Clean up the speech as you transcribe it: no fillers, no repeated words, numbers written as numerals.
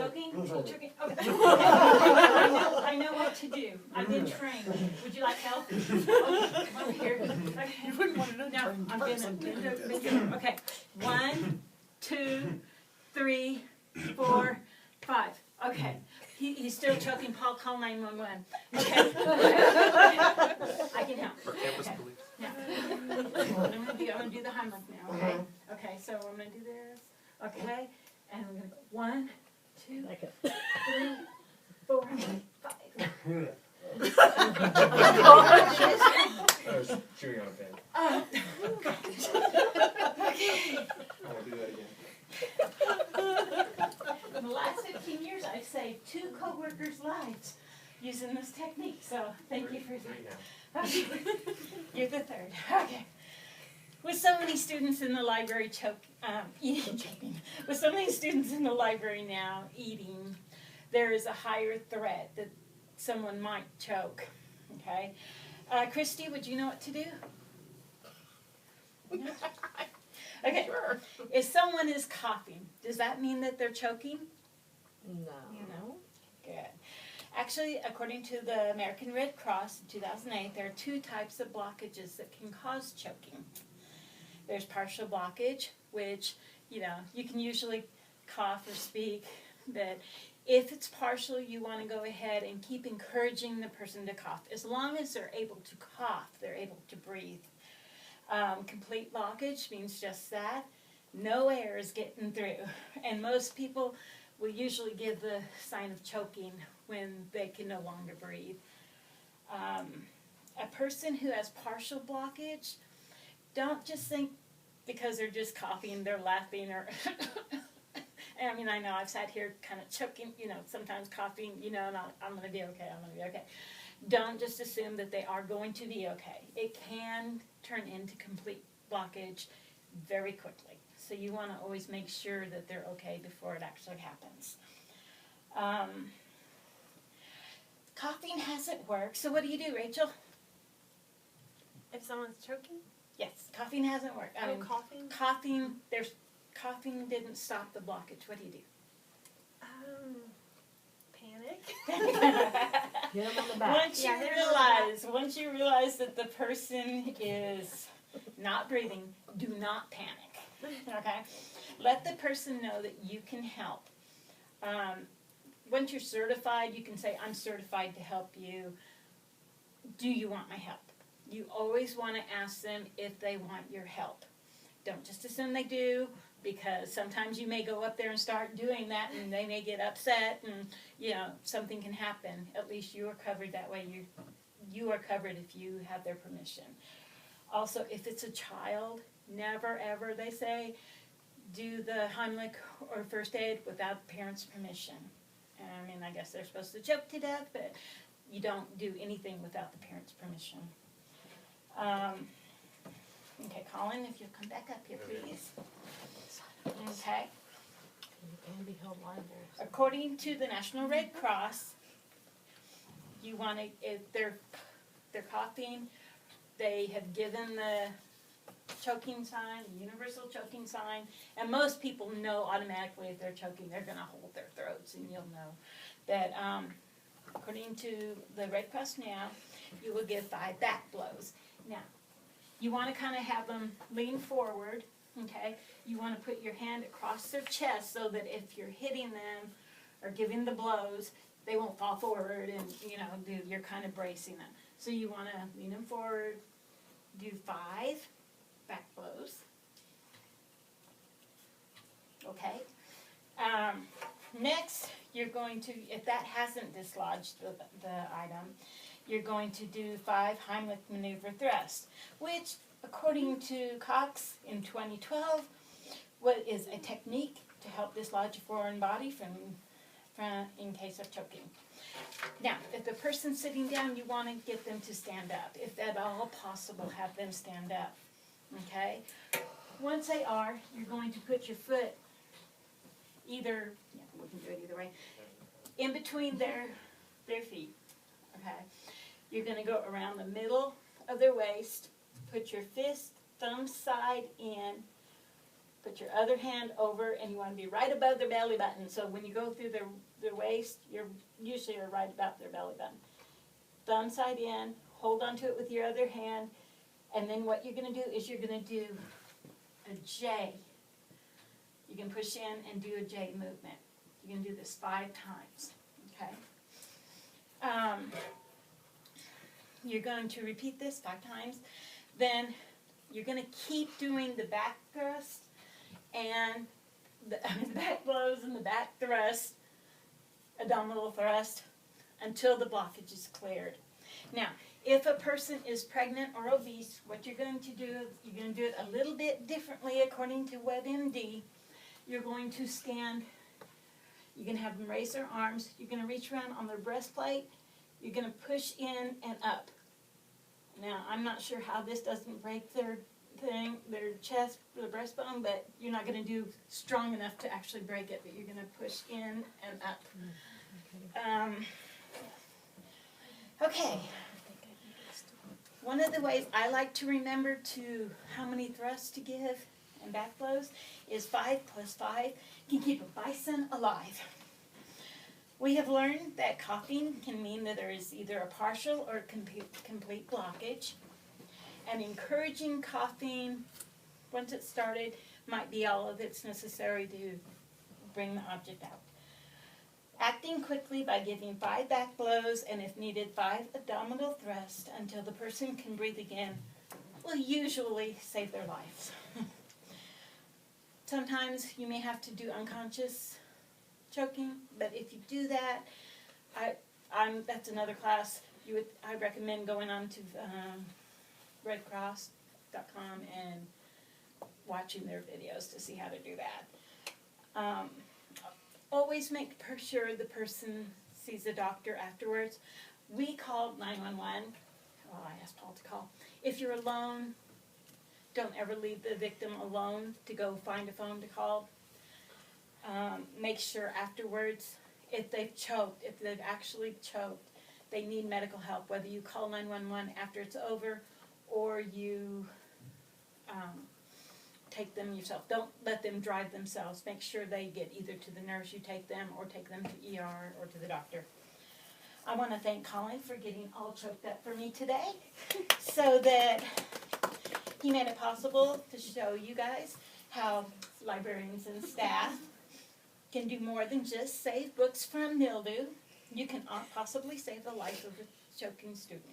choking? Choking? Okay. I know what to do. I've been trained. Would you like help? Over here. Okay. You wouldn't want to know. No, I'm gonna. Okay. 1, 2, 3, 4, 5. Okay. He's still choking. Paul, call 911. Okay. I can help. For campus Okay. police. Yeah. I'm gonna do the Heimlich now. Okay. Okay. So I'm gonna do this. Okay. And we're gonna go 1, 2, 3, 4, 5. I was chewing on a pen. Okay. I won't do that again. In the last 15 years, I've saved 2 coworkers' lives using this technique. So thank you for Three that. now. Okay. You're the third. Okay. With so many students in the library choking, with so many students in the library now eating, there is a higher threat that someone might choke. Okay. Christy, would you know what to do? No? Okay. Sure. If someone is coughing, does that mean that they're choking? No. Good. Actually, according to the American Red Cross in 2008, there are 2 types of blockages that can cause choking. There's partial blockage, which, you can usually cough or speak, but if it's partial, you want to go ahead and keep encouraging the person to cough. As long as they're able to cough, they're able to breathe. Complete blockage means just that. No air is getting through. And most people will usually give the sign of choking when they can no longer breathe. A person who has partial blockage, don't just think because they're just coughing, they're laughing, or I mean, I know I've sat here kind of choking, sometimes coughing, and I'm going to be okay, I'm going to be okay. Don't just assume that they are going to be okay. It can turn into complete blockage very quickly. So you want to always make sure that they're okay before it actually happens. Coughing hasn't worked. So what do you do, Rachel? If someone's choking? Yes, coughing hasn't worked. Coughing? Coughing didn't stop the blockage. What do you do? Panic. Get them on the back. Once you realize that the person is not breathing, do not panic. Okay? Let the person know that you can help. Once you're certified, you can say, I'm certified to help you. Do you want my help? You always want to ask them if they want your help. Don't just assume they do, because sometimes you may go up there and start doing that and they may get upset and, something can happen. At least you are covered that way. You are covered if you have their permission. Also, if it's a child, never ever, they say, do the Heimlich or first aid without the parents' permission. I mean, I guess they're supposed to choke to death, but you don't do anything without the parents' permission. Okay, Colin, if you'll come back up here, please. Okay. You can be held liable. According to the National Red Cross, you want to, if they're coughing, they have given the choking sign, the universal choking sign, and most people know automatically if they're choking, they're going to hold their throats, and you'll know that. According to the Red Cross now, you will give 5 back blows. Now, you want to kind of have them lean forward, okay? You want to put your hand across their chest so that if you're hitting them or giving the blows, they won't fall forward and, you're kind of bracing them. So you want to lean them forward, do 5 back blows, okay? Next, you're going to, if that hasn't dislodged the item, you're going to do 5 Heimlich maneuver thrusts, which, according to Cox in 2012, what is a technique to help dislodge a foreign body from in case of choking. Now, if the person's sitting down, you want to get them to stand up. If at all possible, have them stand up. Okay? Once they are, you're going to put your foot either, we can do it either way, in between their feet. Okay? You're going to go around the middle of their waist, put your fist, thumb side in, Put your other hand over, and you want to be right above their belly button. So when you go through their waist, you're usually right about their belly button. Thumb side in, hold onto it with your other hand, and then what you're going to do is you're going to do a J. You can push in and do a J movement. You're going to do this 5 times, okay? You're going to repeat this 5 times. Then you're going to keep doing the back thrust and the back blows and the back thrust, abdominal thrust, until the blockage is cleared. Now, if a person is pregnant or obese, what you're going to do is you're going to do it a little bit differently according to WebMD. You're going to stand, you're going to have them raise their arms, you're going to reach around on their breastplate, you're going to push in and up. Now, I'm not sure how this doesn't break their chest, their breastbone, but you're not going to do strong enough to actually break it, but you're going to push in and up. Okay. One of the ways I like to remember how many thrusts to give and back blows is 5 plus 5 can keep a bison alive. We have learned that coughing can mean that there is either a partial or complete blockage. And encouraging coughing, once it's started, might be all that's necessary to bring the object out. Acting quickly by giving 5 back blows and, if needed, 5 abdominal thrusts until the person can breathe again will usually save their lives. Sometimes you may have to do unconscious choking, but if you do that, that's another class. I recommend going on to redcross.com and watching their videos to see how to do that. Always make sure the person sees a doctor afterwards. We called 911. Well, I asked Paul to call. If you're alone, don't ever leave the victim alone to go find a phone to call. Make sure afterwards, if they've actually choked, they need medical help, whether you call 911 after it's over or you take them yourself. Don't let them drive themselves. Make sure they get either to the nurse you take them or take them to ER or to the doctor. I want to thank Colin for getting all choked up for me today so that he made it possible to show you guys how librarians and staff can do more than just save books from mildew. You can possibly save the life of a choking student.